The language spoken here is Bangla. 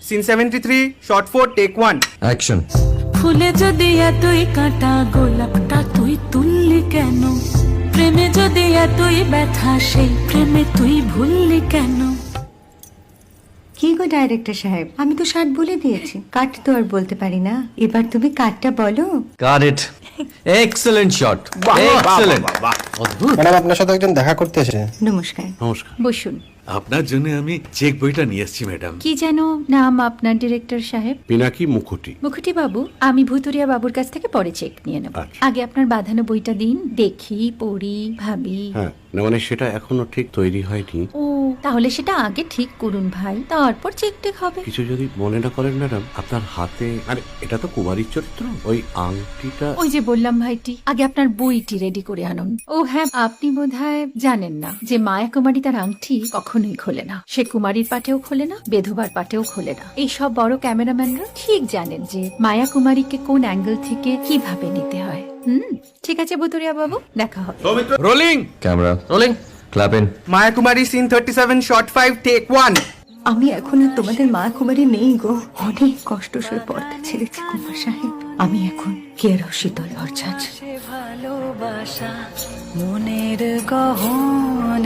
Scene 73 short 4 take 1 action. ফুলে যদি এতই কাঁটা গোলাপটা তুই তুললি কেন? প্রেমে যদি এতই ব্যথা সেই প্রেমে তুই ভুললি কেন? কি গো ডাইরেক্টর সাহেব, আমি তো 60 বলে দিয়েছি, কাট তো আর বলতে পারি না, এবার তুমি কাটটা বলো। Got it. Excellent shot, excellent. অদ্ভুত। ম্যাডাম, আপনার সাথে একজন দেখা করতে এসেছে। নমস্কার। নমস্কার। বসুন। আপনার জন্য আমি চেক বইটা নিয়ে এসেছি ম্যাডাম। কি যেন নাম আপনার ডিরেক্টর সাহেব? পিনাকি মুখোটি। মুখুটি বাবু, আমি ভুতুরিয়া বাবুর কাছ থেকে পরে চেক নিয়ে নেব। আচ্ছা। আগে আপনার বাঁধানো বইটা দিন, দেখি, পড়ি, ভাবি। হ্যাঁ, না মানে সেটা এখনো ঠিক তৈরি হয়নি। ও, তাহলে সেটা আগে ঠিক করুন ভাই, তারপর চেক টেক হবে। কিছু যদি মনে না করেন ম্যাডাম, আপনার হাতে, আরে এটা তো কুমারীর চরিত্র, ওই আংটিটা। ওই যে বললাম ভাইটি, আগে আপনার বইটি রেডি করে আনুন। ও হ্যাঁ, আপনি বোধহয় জানেন না যে মায়া কুমারী তার আংটি কখনোই খোলে না। সে কুমারীর পাটেও খোলে না, বেধবার পাটেও খোলে না। এই সব বড় ক্যামেরাম্যানরা ঠিক জানেন যে মায়া কুমারীকে কোন অ্যাঙ্গেল থেকে কিভাবে নিতে হয়। ঠিক আছে ভুতুরিয়া বাবু, দেখা হবে। Rolling. Camera rolling, clap in. Maya Kumari scene 37 shot 5 take 1 আমি এখন আর তোমাদের মা কুমারী নেই গো, অনেক কষ্ট সয়ে পর্দা ছেড়েছি কুমার সাহেব। আমি এখন কেরো শীতল ভরছাছ। ভালোবাসা মনের গহন